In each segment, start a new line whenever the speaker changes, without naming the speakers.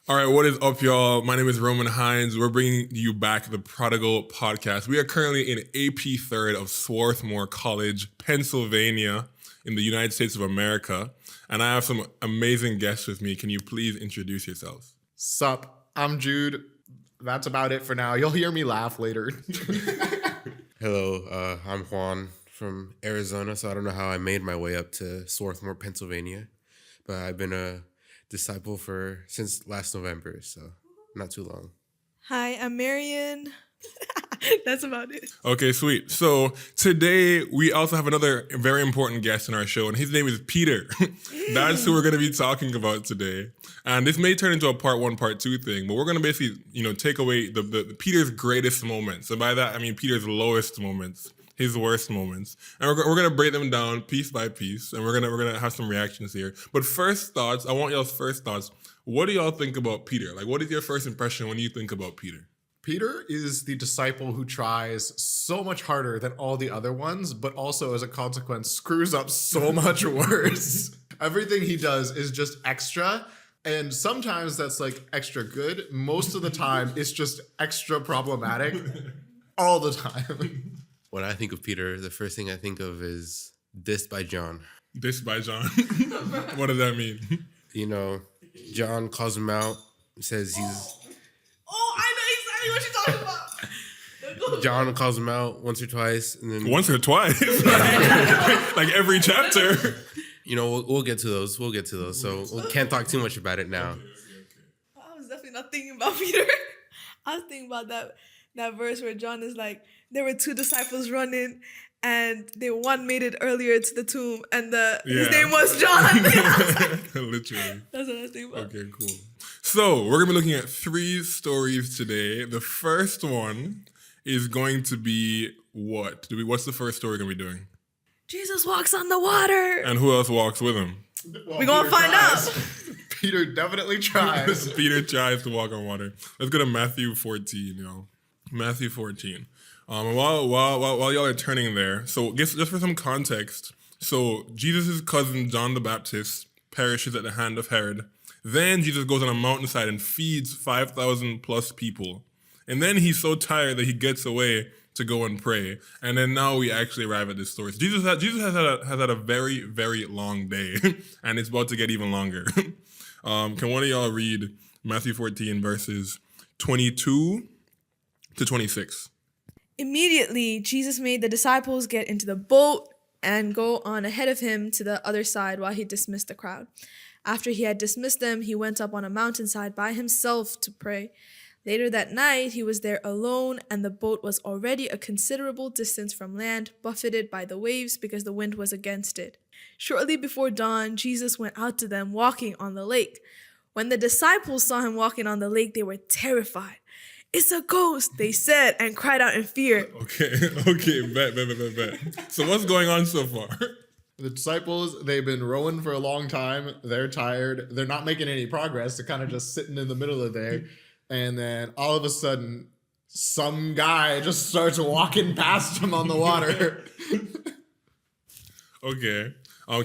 All right, what is up, y'all? My name is Roman Hines. We're bringing you back the Prodigal Podcast. We are currently in AP third of Swarthmore College, Pennsylvania, in the United States of America. And I have some amazing guests with me. Can you please introduce yourselves?
Sup, I'm Jude. That's about it for now. You'll hear me laugh later.
Hello, I'm Juan from Arizona, so I don't know how I made my way up to Swarthmore, Pennsylvania, but I've been a disciple since last November, so not too long.
Hi, I'm Marion. That's about it.
Okay, sweet. So today we also have another very important guest in our show, and his name is Peter. That's who we're going to be talking about today. And this may turn into a part one, part two thing, but we're going to basically, take away the Peter's greatest moments. So by that, I mean Peter's lowest moments, his worst moments. And we're going to break them down piece by piece, and we're going to have some reactions here. But first thoughts, I want y'all's first thoughts. What do y'all think about Peter? Like, what is your first impression when you think about Peter?
Peter is the disciple who tries so much harder than all the other ones, but also as a consequence screws up so much worse. Everything he does is just extra. And sometimes that's like extra good. Most of the time, it's just extra problematic all the time.
When I think of Peter, the first thing I think of is dissed by John.
Dissed by John. What does that mean?
John calls him out, says he's...
Oh, I know exactly what you're talking about.
John calls him out once or twice, and then...
Once or twice? Like every chapter?
We'll get to those. So we can't talk too much about it now.
I was definitely not thinking about Peter. I was thinking about that verse where John is like, there were two disciples running, and one made it earlier to the tomb, and his name was John.
Literally.
That's what I was thinking about.
Okay, cool. So we're gonna be looking at 3 stories today. The first one is going to be what? What's the first story we're gonna be doing?
Jesus walks on the water.
And who else walks with him?
We're gonna find out.
Peter definitely tries.
Peter tries to walk on water. Let's go to Matthew 14, y'all. Matthew 14. And while y'all are turning there, so just for some context, so Jesus' cousin John the Baptist perishes at the hand of Herod. Then Jesus goes on a mountainside and feeds 5,000 plus people. And then he's so tired that he gets away to go and pray. And then now we actually arrive at this story. So Jesus has had a very, very long day, and it's about to get even longer. Can one of y'all read Matthew 14 verses 22 to 26?
Immediately, Jesus made the disciples get into the boat and go on ahead of him to the other side while he dismissed the crowd. After he had dismissed them, he went up on a mountainside by himself to pray. Later that night, he was there alone, and the boat was already a considerable distance from land, buffeted by the waves because the wind was against it. Shortly before dawn, Jesus went out to them walking on the lake. When the disciples saw him walking on the lake, they were terrified. "It's a ghost," they said, and cried out in fear.
Okay, bet. So what's going on so far?
The disciples, they've been rowing for a long time. They're tired. They're not making any progress. They're kind of just sitting in the middle of there. And then all of a sudden, some guy just starts walking past them on the water.
Okay.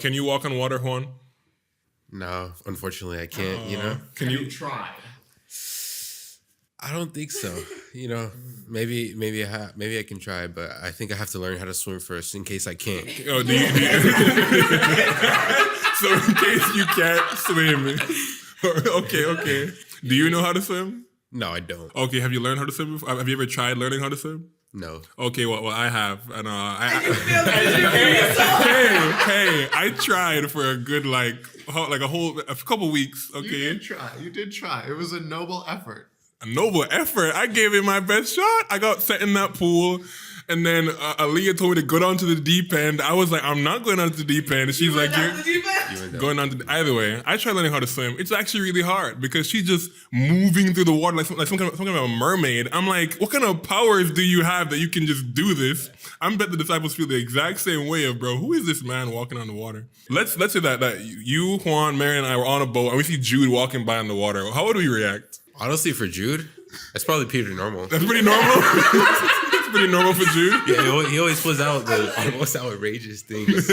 Can you walk on water, Juan?
No, unfortunately, I can't,
Can you try?
I don't think so. Maybe I can try, but I think I have to learn how to swim first in case I can't.
Oh, do you So in case you can't swim. Okay. Do you know how to swim?
No, I don't.
Okay, have you learned how to swim before? Have you ever tried learning how to swim?
No.
Okay, well I have. And
Hey,
I tried for a good a couple weeks, okay?
You did try. It was a noble effort.
A noble effort. I gave it my best shot. I got set in that pool, and then Aaliyah told me to go down to the deep end. I was like, I'm not going down to the deep end. And she's like, you're going down to the... Either way, I tried learning how to swim. It's actually really hard because she's just moving through the water like some kind of a mermaid. I'm like, what kind of powers do you have that you can just do this? I bet the disciples feel the exact same way of, bro, who is this man walking on the water? Let's say that you, Juan, Mary, and I were on a boat and we see Jude walking by on the water. How would we react?
Honestly, for Jude, that's probably pretty normal.
That's pretty normal? That's pretty normal for Jude?
Yeah, he always puts out the most outrageous things.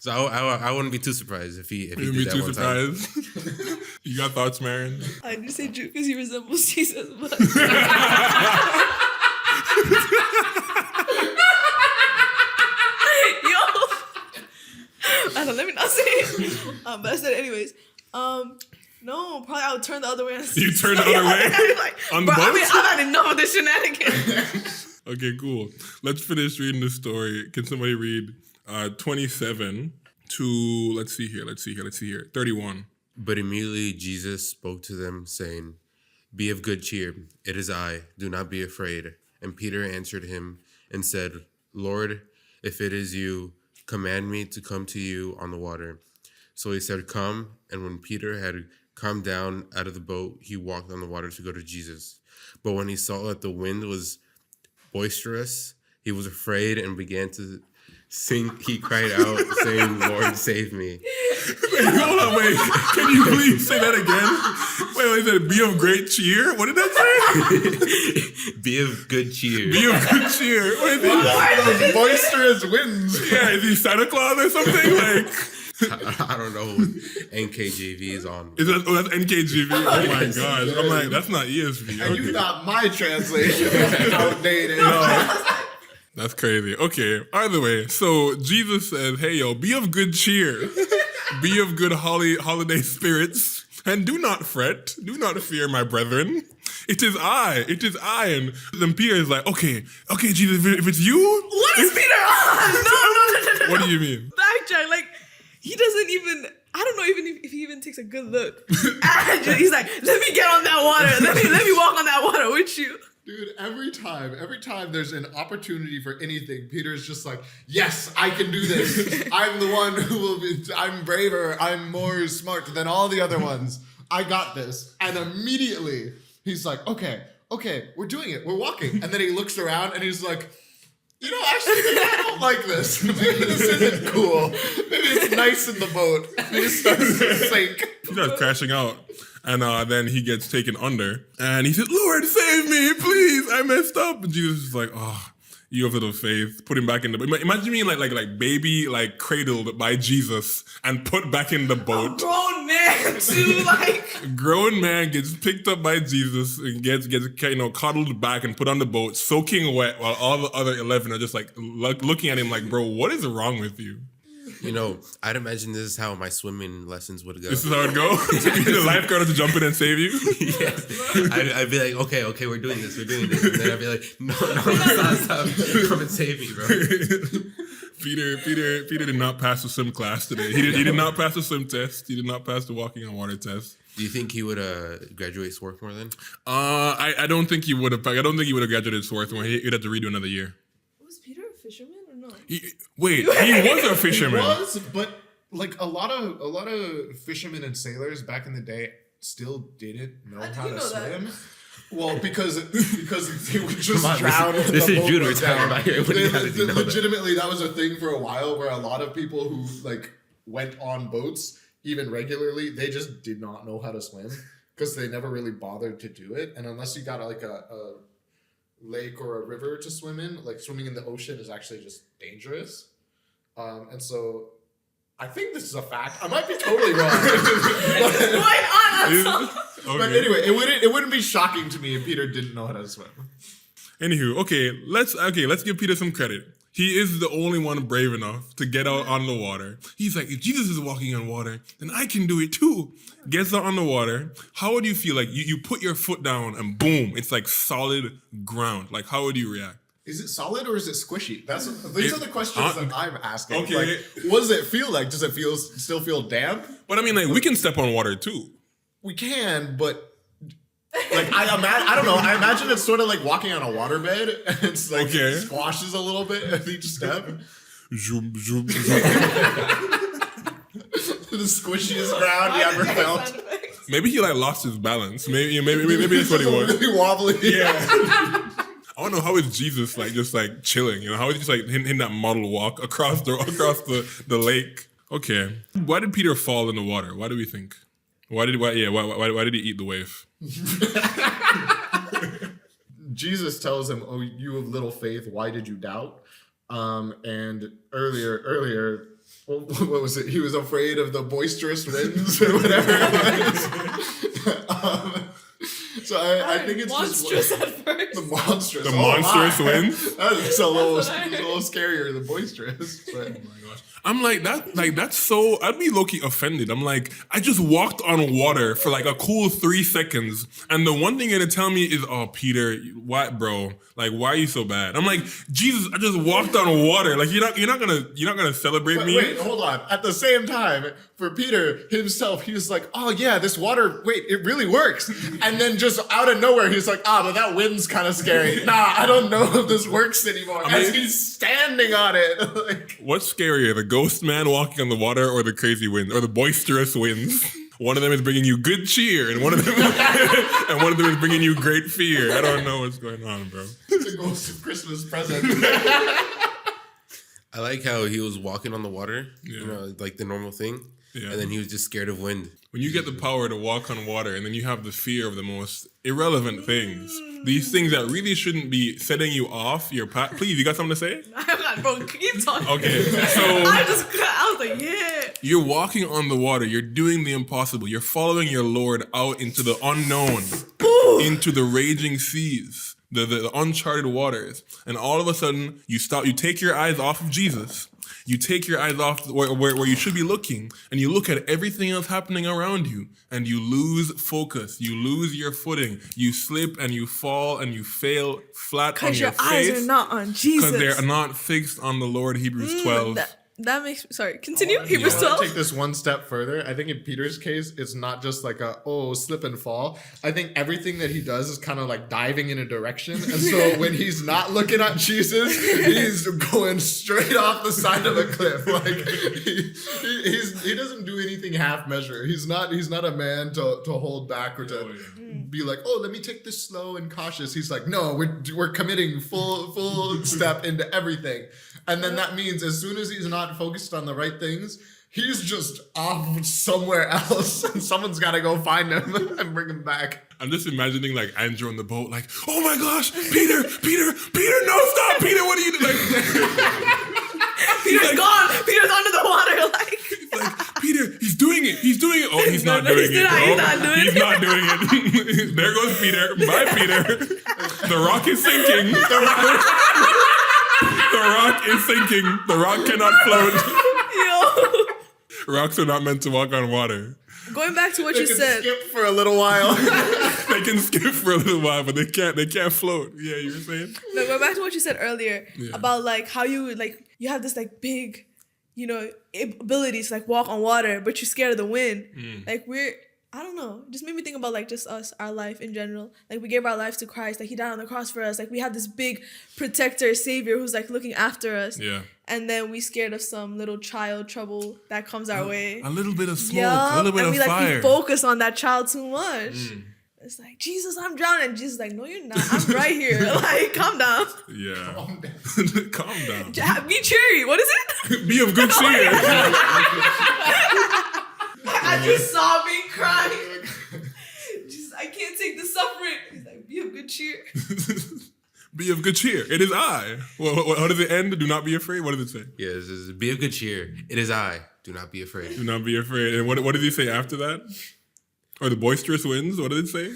So I wouldn't be too surprised if he did that one time.
You got thoughts, Marion?
I just say Drew because he resembles Jesus, but yo, I don't, let me not say it. But I said it anyways. No, probably I would turn the other way.
You turn the other way?
Like,
On the
bro, I
boat?
mean, I've had enough of this shenanigans.
Okay, cool. Let's finish reading the story. Can somebody read 27 to, let's see here, 31.
But immediately Jesus spoke to them, saying, "Be of good cheer. It is I. Do not be afraid." And Peter answered him and said, "Lord, if it is you, command me to come to you on the water." So he said, "Come." And when Peter had come down out of the boat, he walked on the water to go to Jesus. But when he saw that the wind was boisterous, he was afraid and began to sink. He cried out, saying, "Lord, save me."
Hold on, wait. Can you please say that again? Wait, he said, be of great cheer? What did that say?
Be of good cheer.
Be of good cheer. What is it?
Those boisterous winds.
Yeah, is he Santa Claus or something? Like,
I don't know what NKJV is on.
is that, oh, that's NKGV. Oh my
Yes.
gosh. I'm like, that's not ESV.
And you
Okay.
thought my translation was outdated.
That's crazy. Okay. Either way, so Jesus says, hey, yo, be of good cheer. Be of good holiday spirits. And do not fret. Do not fear, my brethren. It is I. It is I. And then Peter is like, okay, Jesus, if it's you.
What is Peter on? No.
What do you mean?
Backtrack. Like, he doesn't even, I don't know even if he even takes a good look. And he's like, let me get on that water. Let me walk on that water with you.
Dude, every time there's an opportunity for anything, Peter's just like, yes, I can do this. I'm the one who will be, I'm braver, I'm more smart than all the other ones. I got this. And immediately he's like, okay, we're doing it. We're walking. And then he looks around and he's like, you know, actually, maybe I don't like this. Maybe this isn't cool. Maybe it's nice in the boat. And he starts to sink.
He starts crashing out. And then he gets taken under. And he says, Lord, save me, please. I messed up. And Jesus is like, oh, you have little faith. Put him back in the boat. Imagine being like baby, like cradled by Jesus and put back in the boat.
Grown man, too, like.
A grown man gets picked up by Jesus and gets coddled back and put on the boat, soaking wet, while all the other 11 are just like looking at him like, bro, what is wrong with you?
You know, I'd imagine this is how my swimming lessons would go.
This is how it goes? The lifeguard to jump in and save you?
Yes. I'd be like, okay, we're doing this. And then I'd be like, no, stop. Come and save me, bro.
Peter did not pass the swim class today. He did not pass the swim test. He did not pass the walking on water test.
Do you think he would graduate Swarthmore then?
I don't think he would have. I don't think he would have graduated Swarthmore. He'd have to redo another year.
Was Peter a fisherman or not?
He was a fisherman.
He was, but like a lot of fishermen and sailors back in the day still didn't know
How do
how
you
to
know that?
swim. Well, because they would just
Come on,
drown.
this is Jude we're talking about here. How did you know that?
Legitimately, that was a thing for a while where a lot of people who like went on boats, even regularly, they just did not know how to swim because they never really bothered to do it. And unless you got like a lake or a river to swim in, like swimming in the ocean is actually just dangerous. And so I think this is a fact. I might be totally wrong. But
Okay.
anyway, it wouldn't be shocking to me if Peter didn't know how to swim.
Anywho, let's give Peter some credit. He is the only one brave enough to get out on the water. He's like, if Jesus is walking on water, then I can do it too. Gets out on the water. How would you feel? Like you put your foot down and boom, it's like solid ground. Like how would you react?
Is it solid or is it squishy? These are the questions that I'm asking.
Okay.
Like, what does it feel like? Does it still feel damp?
But I mean, like we can step on water too.
We can, but like I don't know. I imagine it's sort of like walking on a waterbed, and it's like
Okay.
it squashes a little bit at each step.
Zoom, zoom, zoom.
The squishiest ground you ever felt.
Maybe he like lost his balance. Maybe that's what he was.
Really wobbly.
Yeah. I don't know, how is Jesus like just like chilling? You know, how is he just like in that model walk across the lake? Okay. Why did Peter fall in the water? Why do we think? Why did he eat the wave?
Jesus tells him, "Oh, you of little faith, why did you doubt?" And earlier, what was it? He was afraid of the boisterous winds or whatever it was. So I think it's
monstrous
just
at first.
the monstrous.
The monstrous winds?
That's a little
what I heard.
scarier than boisterous. But
I'm like that's so I'd be low-key offended. I'm like, I just walked on water for like a cool 3 seconds, and the one thing you're gonna tell me is, oh Peter, what bro? Like, why are you so bad? I'm like, Jesus, I just walked on water. Like, you're not gonna celebrate me.
wait, hold on. At the same time, for Peter himself, he was like, oh yeah, this water, wait, it really works. And then just out of nowhere, he's like, but that wind's kind of scary. Nah, I don't know if this works anymore. As he's standing on it. Like,
What's scarier, the ghost man walking on the water or the crazy wind or the boisterous winds? One of them is bringing you good cheer, and one of them is bringing you great fear. I don't know what's going on, bro.
the ghost of Christmas present.
I like how he was walking on the water,
Yeah.
like the normal thing.
Yeah.
And then he was just scared of wind.
When you get the power to walk on water and then you have the fear of the most irrelevant things, these things that really shouldn't be setting you off your path. Please, you got something to say?
I'm not, bro. Keep talking.
Okay, so
I was like, yeah.
you're walking on the water. You're doing the impossible. You're following your Lord out into the unknown, into the raging seas, the uncharted waters. And all of a sudden, you stop. You take your eyes off of Jesus. You take your eyes off where you should be looking, and you look at everything else happening around you, and you lose focus. You lose your footing. You slip and you fall and you fail flat on
Because
your
your eyes
face
are not on Jesus.
because they're not fixed on the Lord. Hebrews 12.
That makes me, sorry, continue.
I
Hebrews
want to
12.
take this one step further. I think in Peter's case, it's not just like slip and fall. I think everything that he does is kind of like diving in a direction. And so when he's not looking at Jesus, he's going straight off the side of a cliff. Like he doesn't do anything half measure. He's not a man to hold back or to be like, let me take this slow and cautious. He's like, no, we're committing full step into everything. And then that means as soon as he's not focused on the right things, he's just off somewhere else, and someone's got to go find him and bring him back.
I'm just imagining like Andrew on the boat, like, oh my gosh, Peter, no, stop, Peter, what are you doing? Like,
Peter's gone. Peter's under the water. Like,
Peter, he's doing it. Oh, he's not doing it.
he's not doing
He's not doing it. There goes Peter. Bye, Peter. The rock is sinking. The rock is sinking. The rock cannot float.
yo.
Rocks are not meant to walk on water.
Going back to what
They
you
can
said.
skip for a little while.
They can skip for a little while, but they can't float. Yeah, you were saying?
No, going back to what you said earlier
Yeah.
about like how you have this like big, ability to like walk on water, but you're scared of the wind. Like I don't know, it just made me think about like just us, our life in general. Like we gave our lives to Christ, like he died on the cross for us. Like we have this big protector, savior who's like looking after us.
Yeah.
And then we scared of some little child trouble that comes our way.
A little bit of smoke,
Yeah,
a little bit
and
of
we like
fire.
we focus on that child too much. It's like, Jesus, I'm drowning. Jesus is like, no, you're not. I'm right here. Like, calm down.
Yeah. Calm down.
Be cheery. What is it?
Be of good cheer.
I just sobbing, crying. Jesus, I can't take the suffering. He's like, be of good cheer.
Be of good cheer. It is I. How does it end? Do not be afraid. What does it say?
Yeah, this is, be of good cheer. It is I. Do not be afraid.
Do not be afraid. And what did he say after that? Or the boisterous winds? What did it say?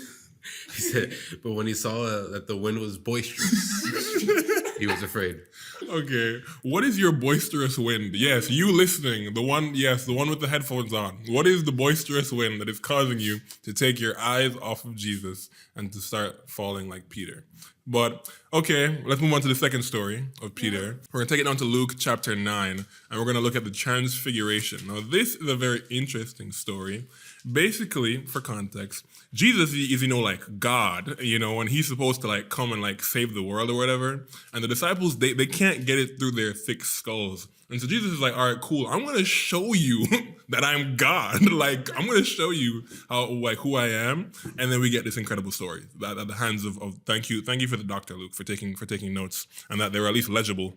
He said, but when he saw that the wind was boisterous, he was afraid.
Okay. What is your boisterous wind? Yes, you listening. The one with the headphones on. What is the boisterous wind that is causing you to take your eyes off of Jesus and to start falling like Peter? But, okay, let's move on to the second story of Peter. We're going to take it down to Luke chapter 9, and we're going to look at the transfiguration. Now, this is a very interesting story. Basically, for context, Jesus is, like God, and he's supposed to like come and like save the world or whatever. And the disciples, they can't get it through their thick skulls. And so Jesus is like, all right, cool. I'm going to show you that I'm God. Like, I'm going to show you who I am. And then we get this incredible story at the hands of thank you for the Dr. Luke for taking notes and that they were at least legible,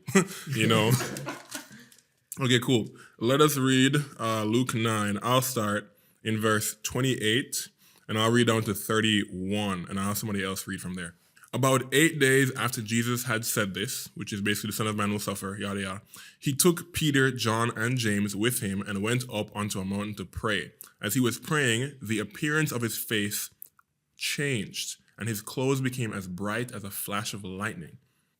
Okay, cool. Let us read Luke 9. I'll start in verse 28 and I'll read down to 31 and I'll have somebody else read from there. About 8 days after Jesus had said this, which is basically the Son of Man will suffer, yada yada, he took Peter, John, and James with him and went up onto a mountain to pray. As he was praying, the appearance of his face changed, and his clothes became as bright as a flash of lightning.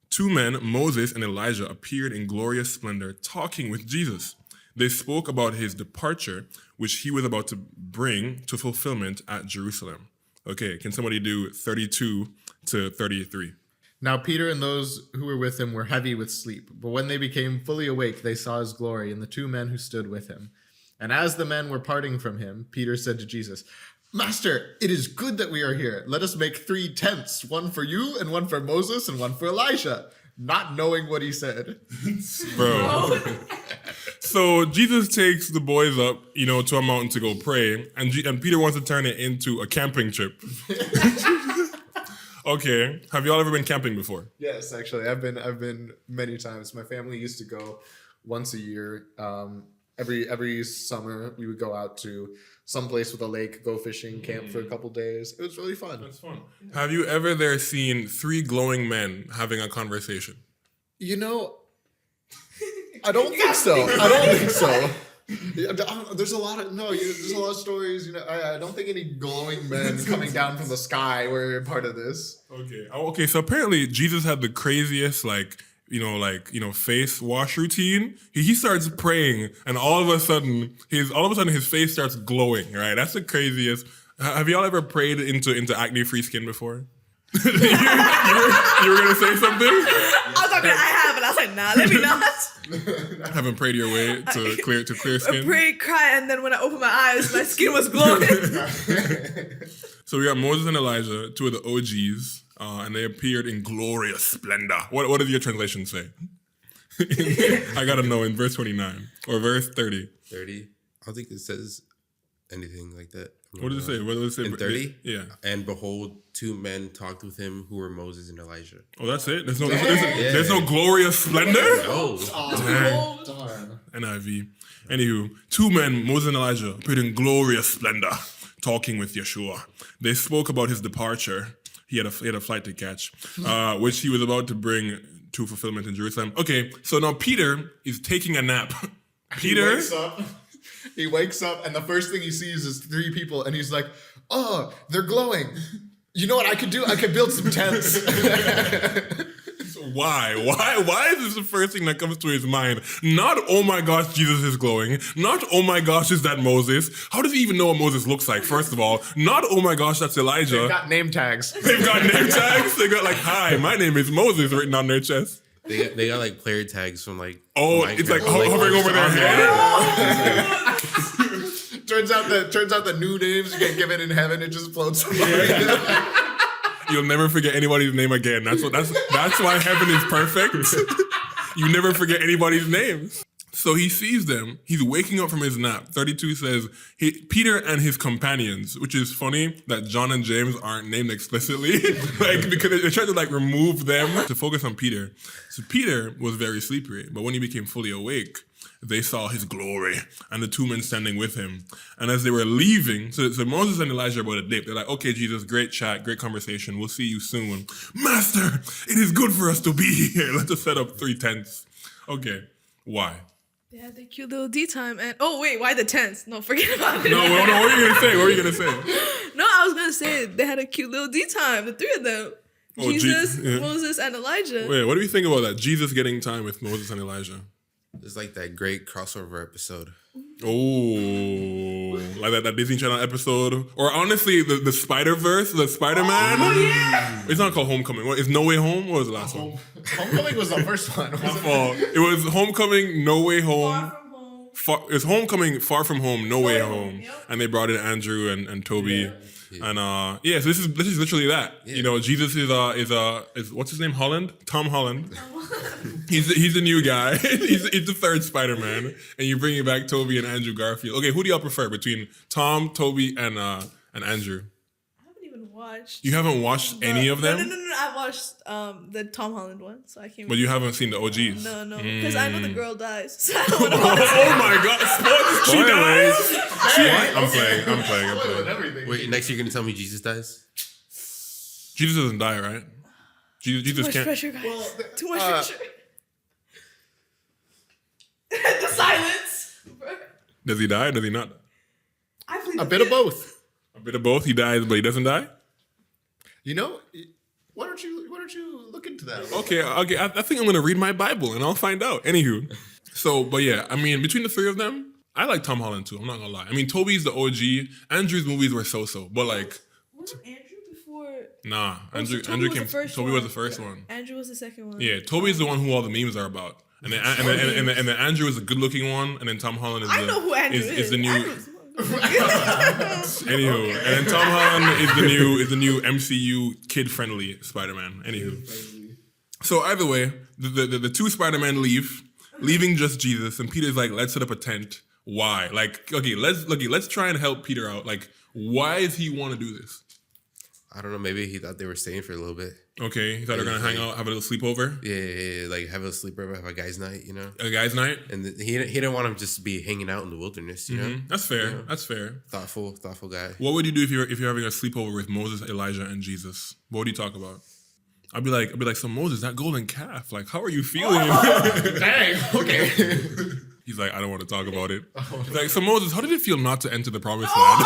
2 men, Moses and Elijah, appeared in glorious splendor, talking with Jesus. They spoke about his departure, which he was about to bring to fulfillment at Jerusalem. Okay, can somebody do 32 to 33?
Now Peter and those who were with him were heavy with sleep, but when they became fully awake, they saw his glory and the 2 men who stood with him. And as the men were parting from him, Peter said to Jesus, "Master, it is good that we are here. Let us make 3 tents, one for you and one for Moses and one for Elijah," not knowing what he said.
Bro. So Jesus takes the boys up, to a mountain to go pray, and Peter wants to turn it into a camping trip. Okay, have y'all ever been camping before?
Yes, actually, I've been many times. My family used to go once a year. Every summer, we would go out to some place with a lake, go fishing, camp for a couple days. It was really fun.
That's fun. Have you ever there seen 3 glowing men having a conversation?
I don't think so. There's a lot of stories. I don't think any glowing men coming down from the sky were part of this.
Okay. So apparently Jesus had the craziest face wash routine. He starts praying, and all of a sudden his face starts glowing. Right? That's the craziest. Have y'all ever prayed into acne-free skin before? you were gonna say something?
I have, and I was like, nah, let me not.
Haven't prayed your way to clear skin.
I prayed, cried, and then when I opened my eyes, my skin was glowing.
So we got Moses and Elijah, 2 of the OGs, and they appeared in glorious splendor. What does your translation say? I gotta know in verse 29 or verse 30.
30? I don't think it says anything like that.
What does it say? What does it say?
In 30?
Yeah.
And behold, 2 men talked with him who were Moses and Elijah.
Oh, that's it? There's no glorious splendor?
No.
Darn.
NIV. Anywho, 2 men, Moses and Elijah, appeared in glorious splendor, talking with Yeshua. They spoke about his departure. He had a flight to catch, which he was about to bring to fulfillment in Jerusalem. Okay, so now Peter is taking a nap. Peter...
He wakes up and the first thing he sees is 3 people and he's like, "Oh, they're glowing. You know what I could do? I could build some tents."
Why is this the first thing that comes to his mind? Not, oh my gosh, Jesus is glowing. Not, oh my gosh, is that Moses? How does he even know what Moses looks like, first of all? Not, oh my gosh, that's Elijah.
They've got name tags.
They've got name tags. They got "Hi, my name is Moses" written on their chest.
They got like player tags from like
Minecraft. It's like hovering over their head.
Turns out the new names you get given in heaven, it just floats away.
You'll never forget anybody's name again. That's why heaven is perfect. You never forget anybody's names. So he sees them. He's waking up from his nap. 32 says, Peter and his companions, which is funny that John and James aren't named explicitly, because they tried to remove them to focus on Peter. So Peter was very sleepy, but when he became fully awake, they saw his glory and the 2 men standing with him. And as they were leaving, so Moses and Elijah are about to dip. They're like, "Okay, Jesus, great chat, great conversation. We'll see you soon. Master, it is good for us to be here. Let us set up 3 tents. Okay, why?
They had the cute little D time, and why the tents? No, forget about it.
No, what were you gonna say?
No, I was gonna say they had a cute little D time, the 3 of them. Jesus, Moses, and Elijah.
Wait, what do you think about that? Jesus getting time with Moses and Elijah.
It's like that great crossover episode.
Oh, like that Disney Channel episode, or honestly, the Spider-Verse, the Spider-Man.
Oh yeah.
It's not called Homecoming. What is No Way Home? What was the last one?
Homecoming was the first one.
It was Homecoming, No Way Home.
Far from home.
It's Homecoming, Far From Home, No Way Home,
Yep.
and they brought in Andrew and Toby. And so this is literally that.
Yeah.
Jesus is what's his name? Holland? Tom Holland. He's the new guy. he's the 3rd Spider-Man, and you bring back Toby and Andrew Garfield. Okay, who do y'all prefer between Tom, Toby, and Andrew?
I haven't even watched.
You haven't watched any of them?
No. I watched the Tom Holland one, so I can't.
But you haven't seen the OGs.
No, because I know the girl dies, so I don't want to watch.
Oh my God! She dies. I'm playing.
Everything.
Wait, next you're gonna tell me Jesus dies?
Jesus doesn't die, right?
Too
Jesus
much
can't.
pressure, guys.
Well,
Too much pressure. The silence.
Does he die? Or does he not?
I plead
a
the
bit of
fifth.
both.
A bit of both. He dies, but he doesn't die.
You know, why don't you look into that?
Okay. I think I'm gonna read my Bible and I'll find out. Anywho, so but yeah, I mean, between the three of them, I like Tom Holland too. I'm not gonna lie. I mean, Toby's the OG. Andrew's movies were so, but like,
Wasn't Andrew before?
nah.
So
Andrew
Toby
Andrew
was
came.
the first
Toby
one.
was the first one.
Andrew was the second one.
Yeah, Toby's the one who all the memes are about. And then and then Andrew is the good looking one, and then Tom Holland is
I know who Andrew
is the new.
Andrew's-
Anywho, and then Tom Holland is the new MCU kid friendly Spider-Man. Anywho, so either way, the two Spider-Man leaving just Jesus, and Peter's like, let's set up a tent. Why? Like, let's try and help Peter out. Like, why does he want to do this?
I don't know. Maybe he thought they were staying for a little bit.
Okay, he thought they're gonna hang out, have a little sleepover,
Yeah, like have a sleepover, have a guys' night, you know.
a guys' night.
And he didn't want him just to be hanging out in the wilderness, you know.
That's fair. That's fair.
Thoughtful guy.
What would you do if you're having a sleepover with Moses, Elijah, and Jesus? What would you talk about? I'd be like, so Moses, that golden calf, like, how are you feeling?
Dang. Okay.
He's like, I don't want to talk about it. He's like, so Moses, how did it feel not to enter the promised land?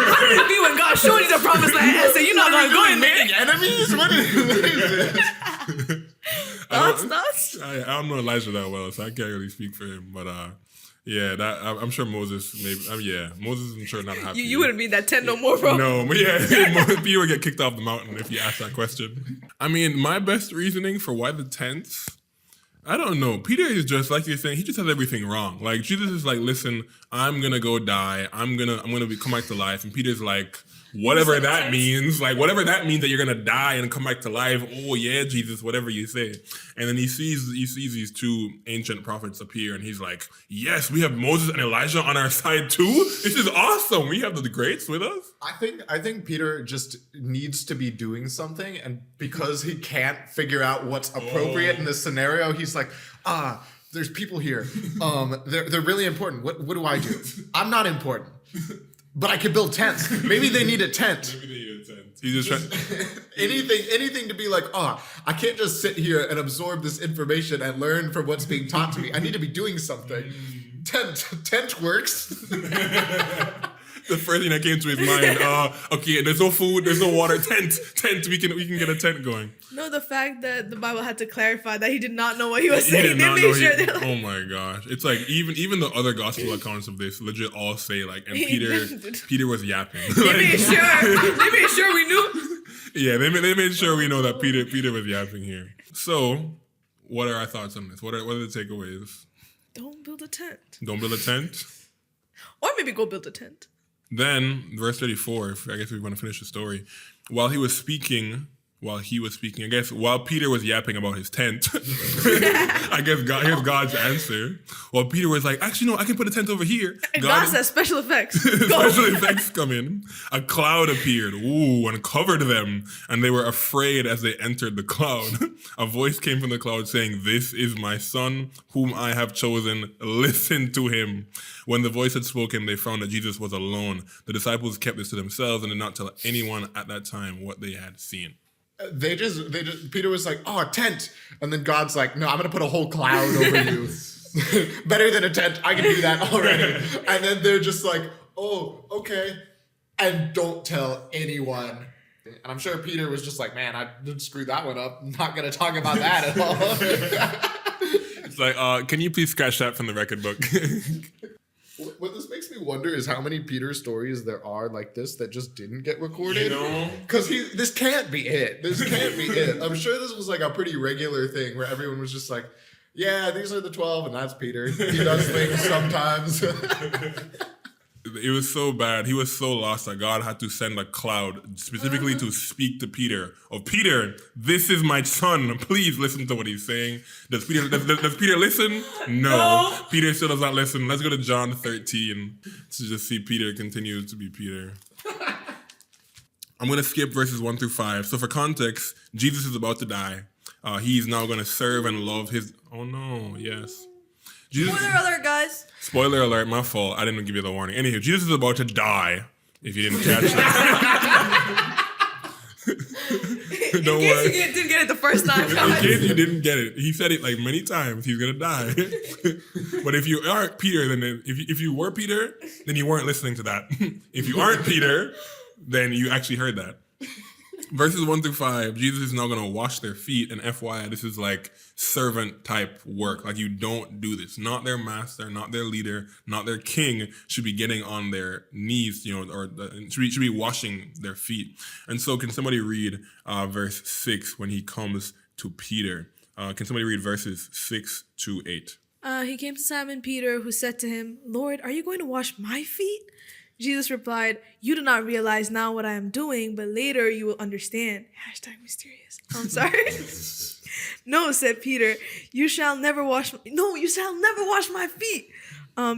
How did it be when God showed you the promised land and said, you're not going to go in there?
Making enemies? What is this?
Thoughts?
I don't know Elijah that well, so I can't really speak for him. But yeah, I'm sure Moses, Moses, I'm sure not happy.
You wouldn't be in that tent no more, bro.
No, but yeah, Peter would get kicked off the mountain if you ask that question. I mean, my best reasoning for why the tents, I don't know. Peter is just like you're saying. He just has everything wrong. Like Jesus is like, listen, I'm gonna go die. I'm gonna come back to life. And Peter's like, whatever that means. Like whatever that means that you're gonna die and come back to life. Oh yeah, Jesus, whatever you say. And then he sees these two ancient prophets appear, and he's like, yes, we have Moses and Elijah on our side too. This is awesome. We have the greats with us.
I think Peter just needs to be doing something, and because he can't figure out what's appropriate in this scenario, he's like, there's people here. They're really important. What do I do? I'm not important, but I can build tents. Maybe they need a tent.
He's just trying.
Anything to be like, I can't just sit here and absorb this information and learn from what's being taught to me. I need to be doing something. Tent works.
The first thing that came to his mind, okay, there's no food, there's no water, tent, we can get a tent going.
No, the fact that the Bible had to clarify that he did not know what he was
He
saying.
did
They
not
made
know
sure they're like,
oh my gosh. It's like even the other gospel accounts of this legit all say like, and Peter was yapping.
they made sure we knew.
Yeah, they made sure we know that Peter was yapping here. So, what are our thoughts on this? What are the takeaways?
Don't build a tent.
Don't build a tent.
Or maybe go build a tent.
Then, verse 34, I guess we want to finish the story. While he was speaking, I guess, while Peter was yapping about his tent, I guess here's God's answer. Well, Peter was like, actually, no, I can put a tent over here.
And God says special effects.
Special effects come in. A cloud appeared, and covered them, and they were afraid as they entered the cloud. A voice came from the cloud saying, "This is my son, whom I have chosen. Listen to him." When the voice had spoken, they found that Jesus was alone. The disciples kept this to themselves and did not tell anyone at that time what they had seen.
They just Peter was like, a tent. And then God's like, no, I'm going to put a whole cloud over you. Better than a tent. I can do that already. And then they're just like, oh, okay. And don't tell anyone. And I'm sure Peter was just like, man, I didn't screw that one up. I'm not going to talk about that at all.
It's like, can you please scratch that from the record book?
What this makes me wonder is how many Peter stories there are like this that just didn't get recorded.
You know?
Because this can't be it. This can't be it. I'm sure this was like a pretty regular thing where everyone was just like, yeah, these are the 12 and that's Peter. He does things sometimes.
It was so bad. He was so lost that God had to send a cloud specifically to speak to Peter. Oh, Peter, this is my son. Please listen to what he's saying. Does Peter listen? No. Peter still does not listen. Let's go to John 13 to just see Peter continue to be Peter. I'm going to skip verses 1 through 5. So for context, Jesus is about to die. He's now going to serve and love his... Oh no, yes. Jesus,
Spoiler alert, guys.
Spoiler alert, my fault. I didn't give you the warning. Anywho, Jesus is about to die, if you didn't catch that. Don't
In case
worry.
you didn't get it the first time,
In
guys.
case you didn't get it, he said it like many times. He's gonna die. But if you aren't Peter, then if you were Peter, then you weren't listening to that. If you aren't Peter, then you actually heard that. Verses 1-5, Jesus is now gonna wash their feet, and FYI, this is like servant type work. Like you don't do this. Not their master, not their leader, not their king should be getting on their knees, should be washing their feet. And so, can somebody read verse 6 when he comes to Peter? Can somebody read verses 6-8?
He came to Simon Peter, who said to him, "Lord, are you going to wash my feet?" Jesus replied, "You do not realize now what I am doing, but later you will understand." #mysterious. I'm sorry. "No," said Peter, you shall never wash my feet."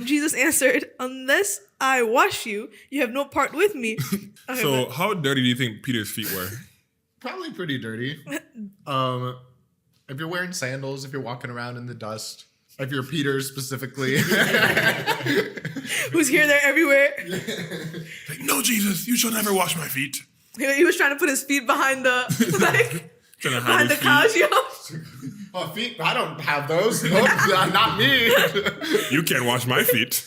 Jesus answered, "Unless I wash you, you have no part with me." Okay,
So, how dirty do you think Peter's feet were?
Probably pretty dirty. If you're wearing sandals, if you're walking around in the dust, if you're Peter specifically.
who's here, there, everywhere.
Like, no, Jesus, you shall never wash my feet.
He was trying to put his feet behind the
Trying to hide
behind the
his
couch, yo.
Oh, feet? I don't have those. Nope, not me.
You can't wash my feet.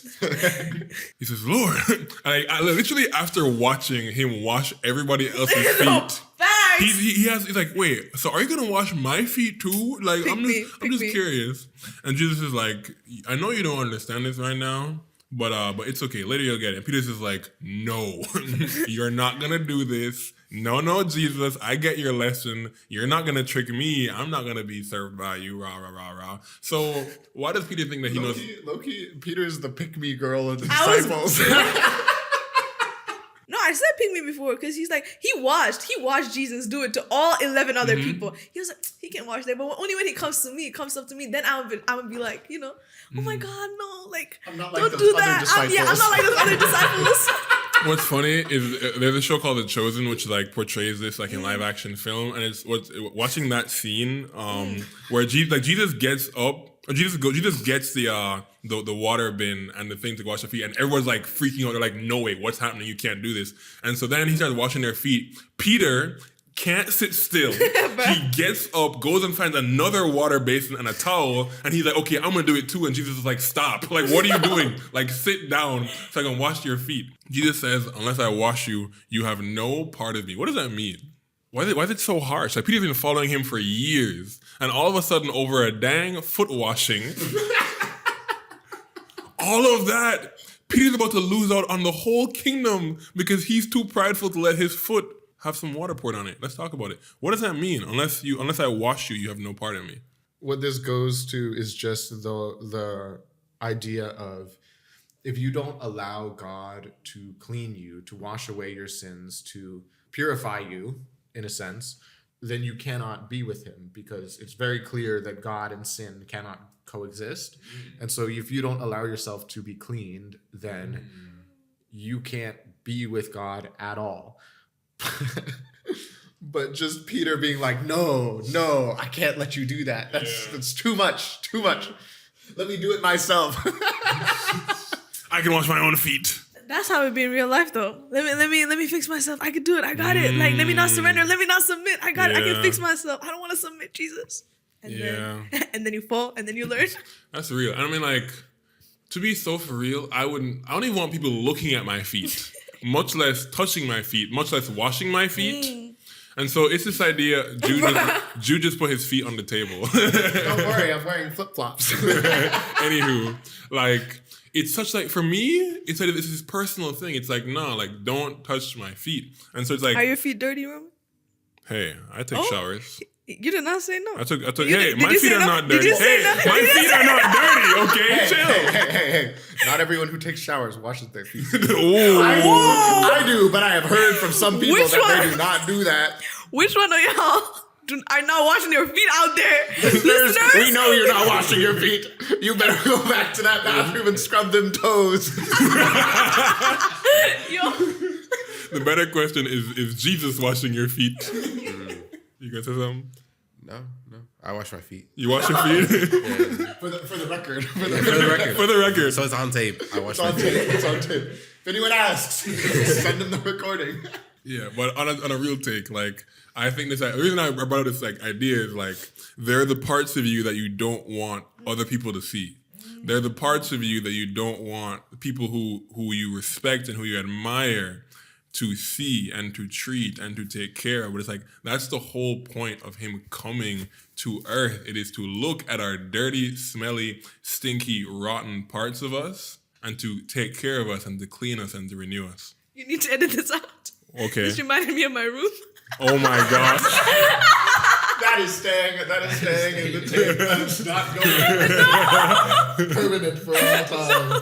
He says, Lord. I literally, after watching him wash everybody else's feet,
Facts.
he's like, wait, so are you gonna wash my feet too? Like,
Pick
I'm
me.
just curious. And Jesus is like, I know you don't understand this right now, but it's okay. Later you'll get it. And Peter's is like, no, you're not gonna do this. No, Jesus, I get your lesson. You're not gonna trick me. I'm not gonna be served by you. Rah rah rah rah. So why does Peter think that he knows?
Loki, Peter's the pick-me girl of the
I was-
disciples.
No, I said pick me before because he's like, he watched Jesus do it to all 11 other people. He was like, he can watch that, but only when he comes up to me, then I would be like, oh my God, no, like,
I'm not like
don't
those
do
other
that. I'm
disciples.
not like those other disciples.
What's funny is there's a show called The Chosen, which like portrays this like in live action film, and it's watching that scene where Jesus gets up. Jesus gets the water bin and the thing to wash their feet, and everyone's like freaking out. They're like, "No way, what's happening? You can't do this." And so then he starts washing their feet. Peter can't sit still. He gets up, goes and finds another water basin and a towel, and he's like, "Okay, I'm gonna do it too." And Jesus is like, "Stop! Like, what are you doing? Like, sit down so I can wash your feet." Jesus says, "Unless I wash you, you have no part of me." What does that mean? Why is it so harsh? Like, Peter's been following him for years, and all of a sudden, over a dang foot washing, all of that, Peter's about to lose out on the whole kingdom because he's too prideful to let his foot have some water poured on it. Let's talk about it. What does that mean? Unless I wash you, you have no part in me.
What this goes to is just the idea of, if you don't allow God to clean you, to wash away your sins, to purify you, in a sense, then you cannot be with him, because it's very clear that God and sin cannot coexist. And so if you don't allow yourself to be cleaned, then you can't be with God at all. But just Peter being like, no, I can't let you do that. That's too much. Let me do it myself.
I can wash my own feet.
That's how it be in real life, though. Let me fix myself. I can do it. I got it. Like, let me not surrender. Let me not submit. I got it. I can fix myself. I don't want to submit, Jesus. And then you fall, and then you learn.
That's real. I mean, like, to be so for real, I don't even want people looking at my feet, much less touching my feet, much less washing my feet. And so it's this idea, Jude just put his feet on the table.
Don't worry, I'm wearing flip-flops.
Anywho, like, it's such like, for me, it's like, it's this personal thing. It's like, no, like, don't touch my feet. And so it's like,
Are your feet dirty, Roman?
hey, I take showers.
You did not say no.
I took.
Did
Hey,
you
my
say
feet are
no?
not
Did
dirty.
you say
Hey,
no?
my feet are not dirty. Okay, chill.
Hey. Not everyone who takes showers washes their feet.
Ooh.
I do, but I have heard from some people
Which
that
one?
they do not do that.
Which one of y'all are not washing your feet out there? Listeners?
We know you're not washing your feet. You better go back to that bathroom and scrub them toes.
Yo.
The better question is Jesus washing your feet? You gonna say something?
No. I wash my feet.
You wash your feet?
For the record.
For the record.
For the record.
So it's on tape. I wash
It's
my
on
feet.
tape. It's on tape. If anyone asks, send them the recording.
Yeah, but on a real take, like I think the reason I brought up this like idea is like there are the parts of you that you don't want other people to see. There are the parts of you that you don't want people who you respect and who you admire to see and to treat and to take care of. But it's like that's the whole point of him coming to earth. It is to look at our dirty, smelly, stinky, rotten parts of us and to take care of us and to clean us and to renew us.
You need to edit this out.
Okay.
This reminded me of my room.
Oh my gosh.
That is staying in the tape. That's not going permanent for all time.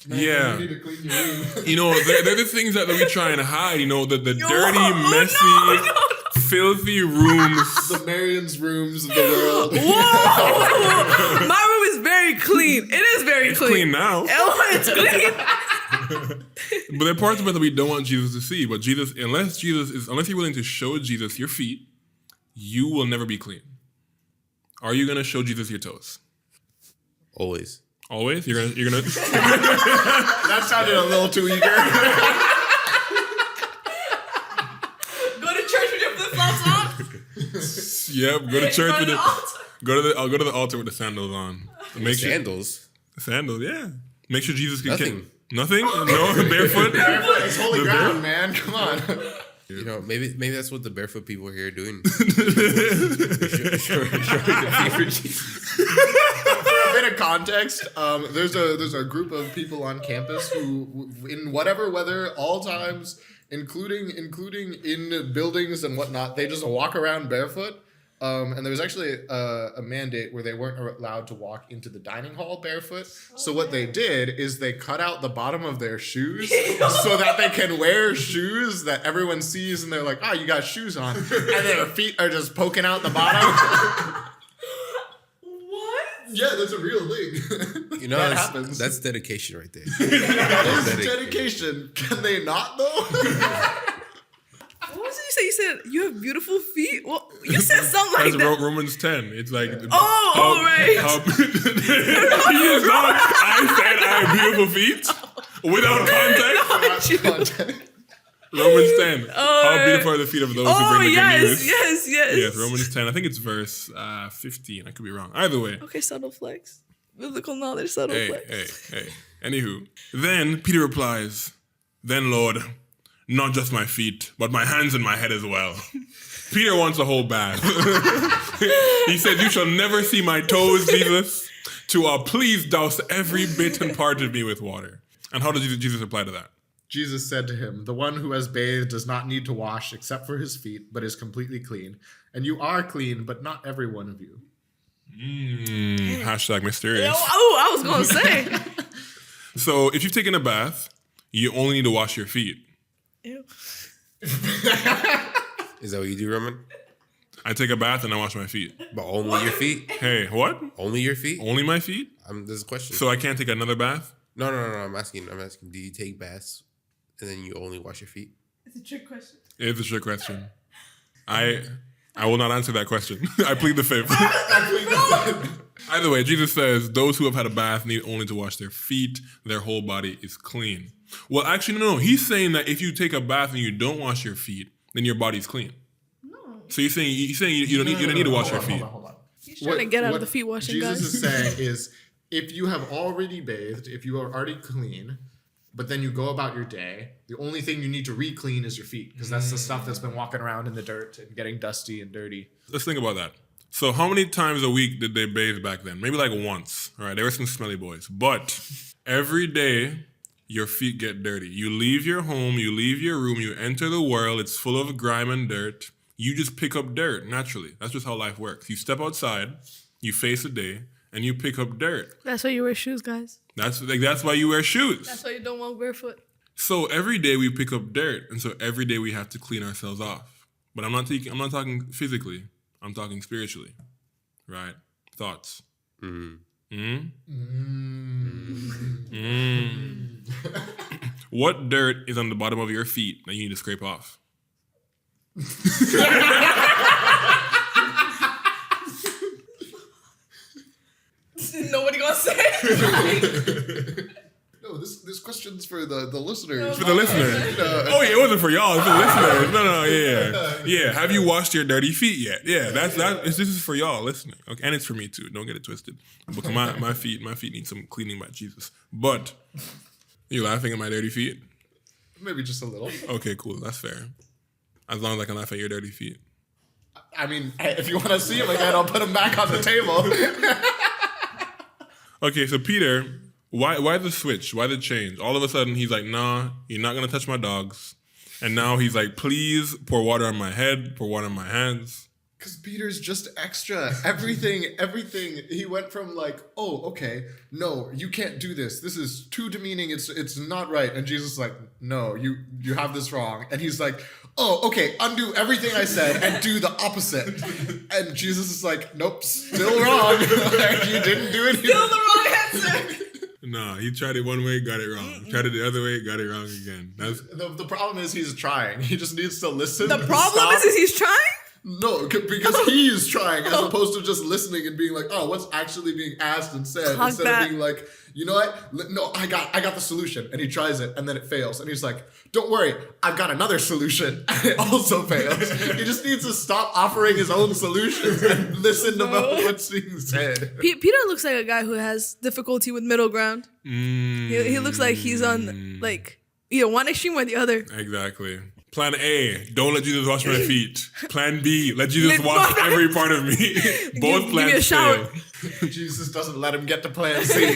Man,
Yeah.
you need to clean your room.
You know, they're the things that we try and hide, you know, the dirty, messy,
oh
filthy rooms.
The Marion's rooms of the world.
Whoa! My room is very clean. It is very
Clean now.
Oh, it's clean.
But there are parts of it that we don't want Jesus to see. But Jesus, unless you're willing to show Jesus your feet, you will never be clean. Are you gonna show Jesus your toes?
Always.
Always? You're gonna
That sounded a little too eager.
Go to church with your flip flops on.
Yep, go to church with
the
it.
altar.
I'll go to the altar with the sandals on. Make sure
Sandals.
sandals, yeah. Make sure Jesus can
Nothing.
Nothing? No, barefoot?
It's holy ground, man. Come on.
You know, maybe that's what the barefoot people here are doing.
For a bit of context, there's a group of people on campus who, in whatever weather, all times, including in buildings and whatnot, they just walk around barefoot. And there was actually a mandate where they weren't allowed to walk into the dining hall barefoot. So what they did is they cut out the bottom of their shoes so that they can wear shoes that everyone sees and they're like, oh, you got shoes on. And their feet are just poking out the bottom.
What?
Yeah, that's a real thing.
You know,
that happens.
that's dedication right there.
That is dedication. Can they not, though?
What was it you said? You said you have beautiful feet? Well, you said something like
That's
that.
Romans 10. It's like
Oh, right.
He is not. I said I have beautiful feet without context. Romans 10. How beautiful are the feet of those who
Oh,
bring the good news.
yes.
Yes, Romans 10. I think it's verse 15. I could be wrong. Either way.
Okay, subtle flex. Biblical knowledge, subtle flex.
Hey. Anywho. Then Peter replies, "Then, Lord, not just my feet, but my hands and my head as well." Peter wants a whole bath. He said, "You shall never see my toes, Jesus. Please douse every bit and part of me with water." And how did Jesus reply to that?
Jesus said to him, "The one who has bathed does not need to wash except for his feet, but is completely clean. And you are clean, but not every one of you."
Hashtag mysterious.
Oh, I was going to say.
So if you've taken a bath, you only need to wash your feet.
Ew.
Is that what you do, Roman?
I take a bath and I wash my feet.
But only your feet?
Hey, what?
Only your feet?
Only my feet?
There's a question.
So I can't take another bath?
No. I'm asking. Do you take baths and then you only wash your feet?
It's a trick question.
It's a trick question. I will not answer that question. I plead the fifth. Either way, Jesus says those who have had a bath need only to wash their feet. Their whole body is clean. Well, actually, no. He's saying that if you take a bath and you don't wash your feet, then your body's clean.
No.
So you're saying you don't need to wash your feet.
Hold on.
He's trying to get out of the feet washing,
Jesus
guys.
is saying is, if you have already bathed, if you are already clean, but then you go about your day, the only thing you need to re-clean is your feet, because that's the stuff that's been walking around in the dirt and getting dusty and dirty.
Let's think about that. So how many times a week did they bathe back then? Maybe like once. All right, there were some smelly boys. But every day, your feet get dirty. You leave your home, you leave your room, you enter the world, it's full of grime and dirt. You just pick up dirt naturally. That's just how life works. You step outside, you face a day, and you pick up dirt.
That's why you wear shoes, guys.
That's why you wear shoes.
That's why you don't walk barefoot.
So every day we pick up dirt, and so every day we have to clean ourselves off. But I'm not talking physically. I'm talking spiritually. Right? Thoughts. What dirt is on the bottom of your feet that you need to scrape off?
Nobody gonna say it.
No, No, this question's for the listeners.
For the listeners. Oh, yeah, it wasn't for y'all. It's for the listeners. No, yeah. Yeah, have you washed your dirty feet yet? Yeah, this is for y'all listening. Okay, and it's for me too. Don't get it twisted. Because my feet need some cleaning by Jesus. But, you laughing at my dirty feet?
Maybe just a little.
Okay, cool. That's fair. As long as I can laugh at your dirty feet.
I mean, if you want to see him again, I'll put him back on the table.
Okay, so Peter, why the switch? Why the change? All of a sudden, he's like, nah, you're not going to touch my dogs. And now he's like, please pour water on my head, pour water on my hands.
Because Peter's just extra. Everything. He went from like, oh, okay, no, you can't do this. This is too demeaning. It's not right. And Jesus is like, no, you have this wrong. And he's like, oh, okay, undo everything I said and do the opposite. And Jesus is like, nope, still wrong. Like, you didn't do it.
Still the wrong answer.
Nah, he tried it one way, got it wrong. Tried it the other way, got it wrong again. That's
The problem is he's trying. He just needs to listen.
The problem is he's trying?
No, because he's trying as opposed to just listening and being like, oh, what's actually being asked and said instead of being like, you know what? No, I got the solution. And he tries it and then it fails. And he's like, don't worry, I've got another solution. And it also fails. He just needs to stop offering his own solutions and listen to what's being said.
Peter looks like a guy who has difficulty with middle ground. He looks like he's on like either one extreme or the other.
exactly. Plan A, don't let Jesus wash my feet. Plan B, let Jesus wash every part of me. Both
Give me a
plans
shower.
fail.
Jesus doesn't let him get to plan C.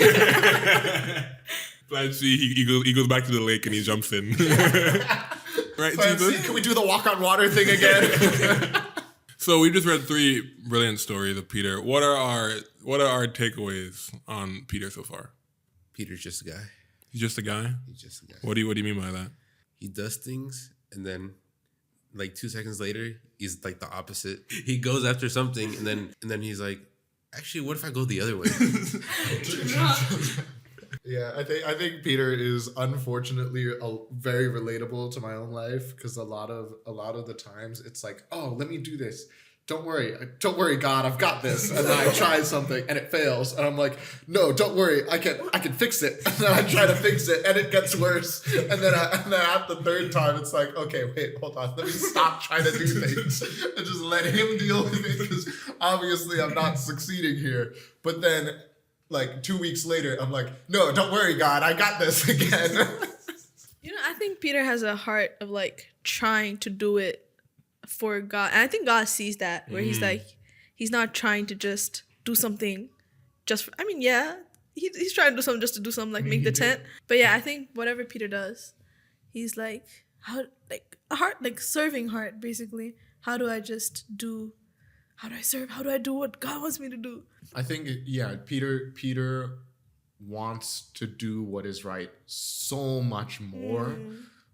Plan C, he goes back to the lake and he jumps in. Right,
Plan C,
Jesus?
can we do the walk on water thing again?
So we just read 3 brilliant stories of Peter. What are our takeaways on Peter so far?
Peter's just a guy.
He's just a guy?
He's just a guy.
What do you mean by that?
He does things, and then like 2 seconds later, he's like the opposite. He goes after something, and then he's like, actually, what if I go the other way?
Yeah, I think Peter is unfortunately very relatable to my own life because a lot of the times it's like, oh, let me do this. Don't worry, God, I've got this. And then I try something and it fails, and I'm like, no, don't worry, I can fix it. And then I try to fix it and it gets worse. And then at the 3rd time, it's like, okay, wait, hold on, let me stop trying to do things and just let him deal with it because obviously I'm not succeeding here. But then, like 2 weeks later, I'm like, no, don't worry, God, I got this again.
I think Peter has a heart of like trying to do it for God. And I think God sees that where he's like, he's not trying to just do something just for, I mean, yeah, he's trying to do something just to do something, like make the tent. But yeah, I think whatever Peter does, he's like, how, like a heart, like serving heart, basically. How do I serve? How do I do what God wants me to do?
I think, yeah, Peter wants to do what is right so much more.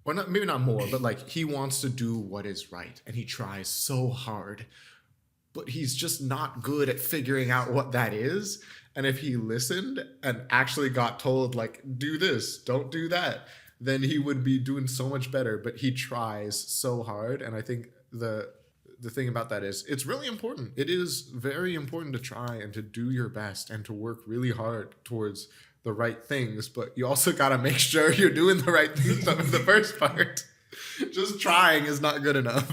Or not, maybe not more, but like he wants to do what is right. And he tries so hard. But he's just not good at figuring out what that is. And if he listened and actually got told, like, do this, don't do that, then he would be doing so much better. But he tries so hard. And I think the thing about that is it's really important. It is very important to try and to do your best and to work really hard towards the right things, but you also got to make sure you're doing the right things in the first part. Just trying is not good enough.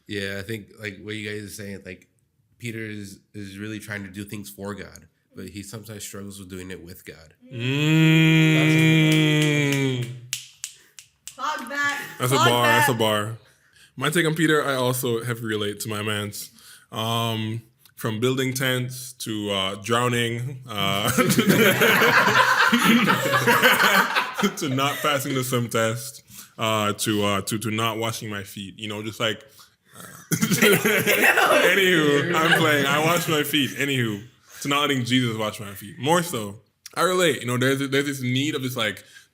Yeah, I think like what you guys are saying, like Peter is really trying to do things for God, but he sometimes struggles with doing it with God.
Clog that.
That's a bar. That's a bar. My take on Peter, I also have to relate to my man's. From building tents to drowning, to not passing the swim test, to not washing my feet. Just like. Anywho, I'm playing. I wash my feet. Anywho, to not letting Jesus wash my feet. More so, I relate. There's this need of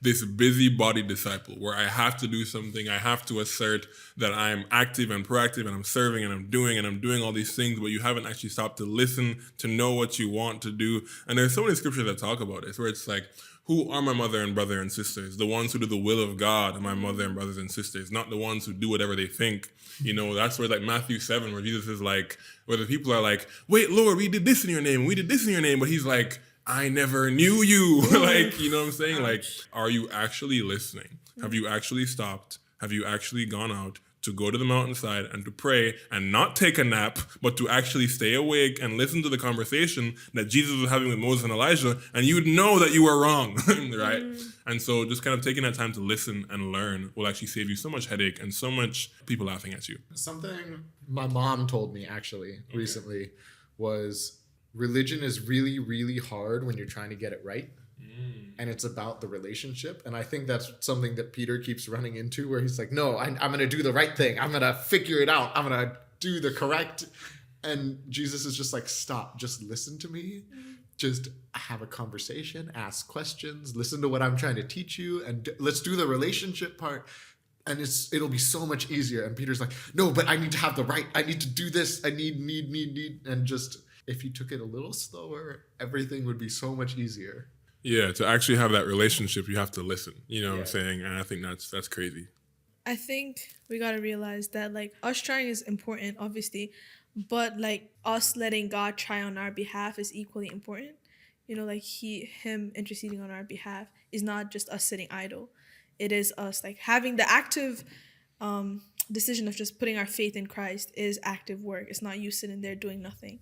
this busybody disciple where I have to do something. I have to assert that I'm active and proactive and I'm serving and I'm doing all these things, but you haven't actually stopped to listen, to know what you want to do. And there's so many scriptures that talk about this where it's like, who are my mother and brother and sisters? The ones who do the will of God are my mother and brothers and sisters, not the ones who do whatever they think. That's where like Matthew 7, where Jesus is like, where the people are like, wait, Lord, we did this in your name, we did this in your name. But he's like, I never knew you. Like, you know what I'm saying? Like, are you actually listening? Have you actually stopped? Have you actually gone out to go to the mountainside and to pray and not take a nap, but to actually stay awake and listen to the conversation that Jesus was having with Moses and Elijah, and you would know that you were wrong, right? And so just kind of taking that time to listen and learn will actually save you so much headache and so much people laughing at you.
Something my mom told me actually recently was religion is really, really hard when you're trying to get it right. And it's about the relationship. And I think that's something that Peter keeps running into where he's like, no, I'm going to do the right thing. I'm going to figure it out. I'm going to do the correct. And Jesus is just like, stop, just listen to me. Just have a conversation, ask questions, listen to what I'm trying to teach you. And let's do the relationship part. And it'll be so much easier. And Peter's like, no, but I need to have the right. I need to do this. I need. And just, if you took it a little slower, everything would be so much easier.
Yeah, to actually have that relationship, you have to listen. You know what I'm saying? And I think that's crazy.
I think we gotta realize that like us trying is important, obviously, but like us letting God try on our behalf is equally important. You know, like him interceding on our behalf is not just us sitting idle. It is us like having the active decision of just putting our faith in Christ is active work. It's not you sitting there doing nothing.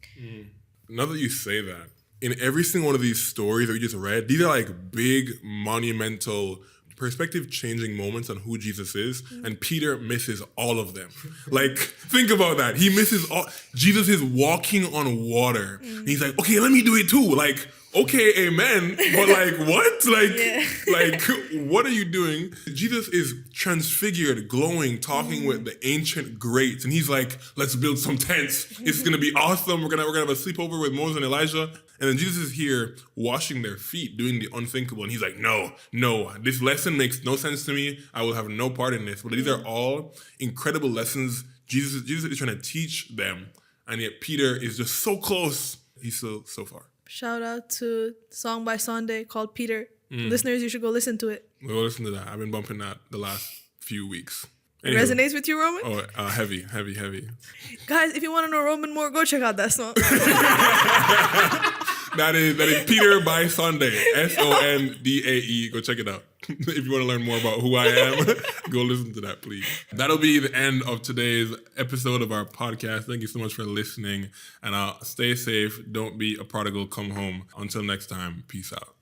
Now that you say that, in every single one of these stories that we just read, these are like big, monumental, perspective-changing moments on who Jesus is, and Peter misses all of them. Like, think about that. He misses all. Jesus is walking on water. And he's like, okay, let me do it too. Like, okay, amen. But like, what? Like, what are you doing? Jesus is transfigured, glowing, talking with the ancient greats. And he's like, let's build some tents. It's going to be awesome. We're gonna have a sleepover with Moses and Elijah. And then Jesus is here washing their feet, doing the unthinkable. And he's like, no, this lesson makes no sense to me. I will have no part in this. But these are all incredible lessons Jesus is trying to teach them. And yet Peter is just so close. He's so far.
Shout out to Song by Sunday called Peter. Listeners, you should go listen to it.
We'll listen to that. I've been bumping that the last few weeks.
It resonates with you, Roman?
Oh, heavy.
Guys, if you want to know Roman more, go check out that song.
That is Peter by Sunday. Sondae. Go check it out. If you want to learn more about who I am, go listen to that, please. That'll be the end of today's episode of our podcast. Thank you so much for listening. And stay safe. Don't be a prodigal. Come home. Until next time, peace out.